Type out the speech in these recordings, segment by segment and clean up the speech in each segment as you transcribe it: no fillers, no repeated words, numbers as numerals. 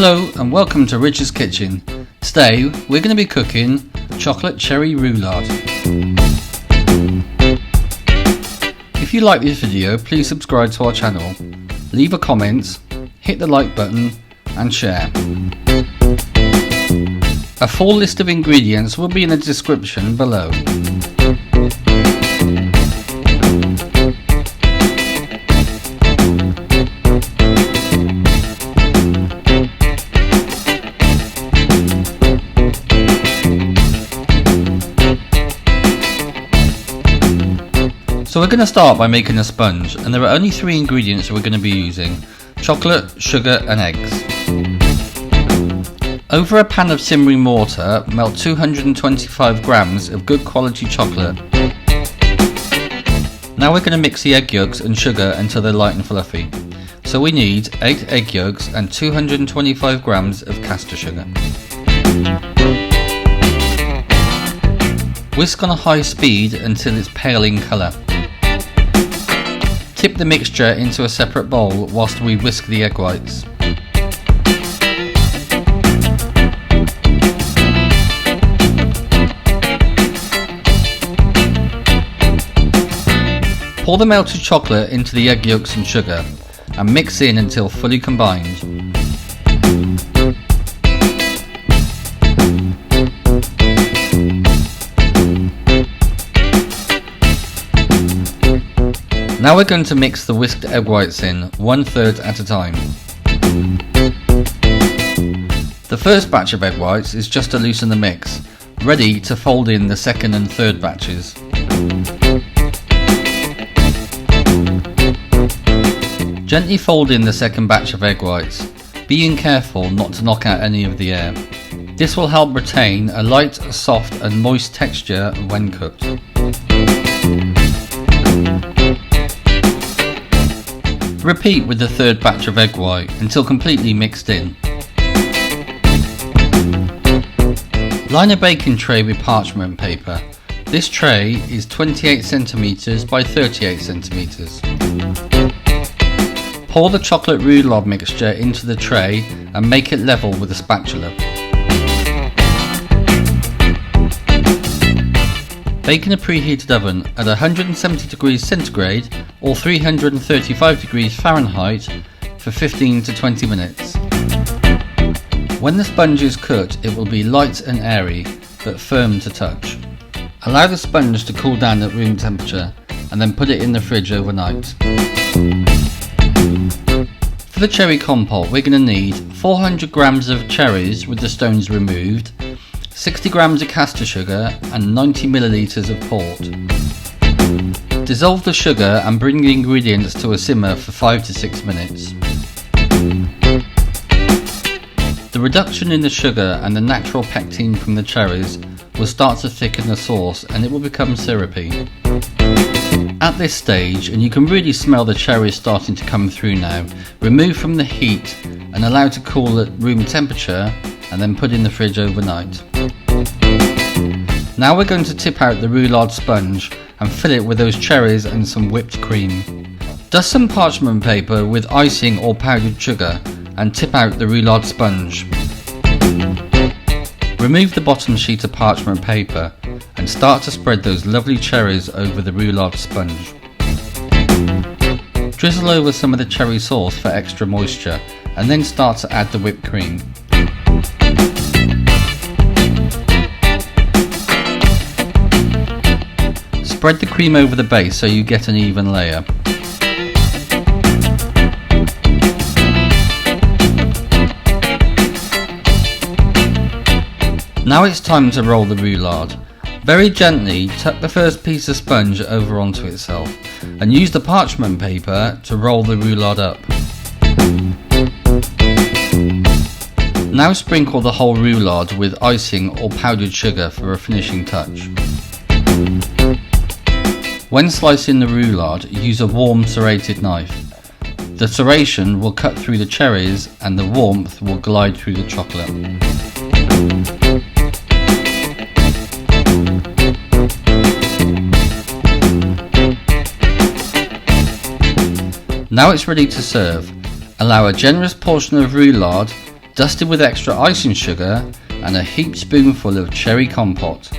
Hello and welcome to Rich's Kitchen. Today we're going to be cooking chocolate cherry roulade. If you like this video, please subscribe to our channel, leave a comment, hit the like button and share. A full list of ingredients will be in the description below. So we're going to start by making a sponge, and there are only 3 ingredients we're going to be using: chocolate, sugar and eggs. Over a pan of simmering water, melt 225 grams of good quality chocolate. Now we're going to mix the egg yolks and sugar until they're light and fluffy. So we need 8 egg yolks and 225 grams of caster sugar. Whisk on a high speed until it's pale in colour. Tip the mixture into a separate bowl whilst we whisk the egg whites. Pour the melted chocolate into the egg yolks and sugar and mix in until fully combined. Now we're going to mix the whisked egg whites in, 1/3 at a time. The first batch of egg whites is just to loosen the mix, ready to fold in the second and third batches. Gently fold in the second batch of egg whites, being careful not to knock out any of the air. This will help retain a light, soft and moist texture when cooked. Repeat with the third batch of egg white until completely mixed in. Line a baking tray with parchment paper. This tray is 28 cm by 38 cm. Pour the chocolate roulade mixture into the tray and make it level with a spatula. Bake in a preheated oven at 170 degrees centigrade or 335 degrees Fahrenheit for 15 to 20 minutes. When the sponge is cooked, it will be light and airy, but firm to touch. Allow the sponge to cool down at room temperature and then put it in the fridge overnight. For the cherry compote, we're going to need 400 grams of cherries with the stones removed, 60 grams of caster sugar and 90 milliliters of port. Dissolve the sugar and bring the ingredients to a simmer for 5 to 6 minutes. The reduction in the sugar and the natural pectin from the cherries will start to thicken the sauce and it will become syrupy. At this stage, and you can really smell the cherries starting to come through now, remove from the heat and allow to cool at room temperature and then put in the fridge overnight. Now we're going to tip out the roulade sponge and fill it with those cherries and some whipped cream. Dust some parchment paper with icing or powdered sugar and tip out the roulade sponge. Remove the bottom sheet of parchment paper and start to spread those lovely cherries over the roulade sponge. Drizzle over some of the cherry sauce for extra moisture and then start to add the whipped cream. Spread the cream over the base so you get an even layer. Now it's time to roll the roulade. Very gently tuck the first piece of sponge over onto itself and use the parchment paper to roll the roulade up. Now sprinkle the whole roulade with icing or powdered sugar for a finishing touch. When slicing the roulade, use a warm serrated knife. The serration will cut through the cherries and the warmth will glide through the chocolate. Now it's ready to serve. Allow a generous portion of roulade dusted with extra icing sugar and a heaped spoonful of cherry compote.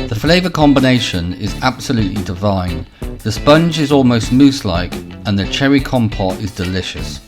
The flavour combination is absolutely divine. The sponge is almost mousse-like and the cherry compote is delicious.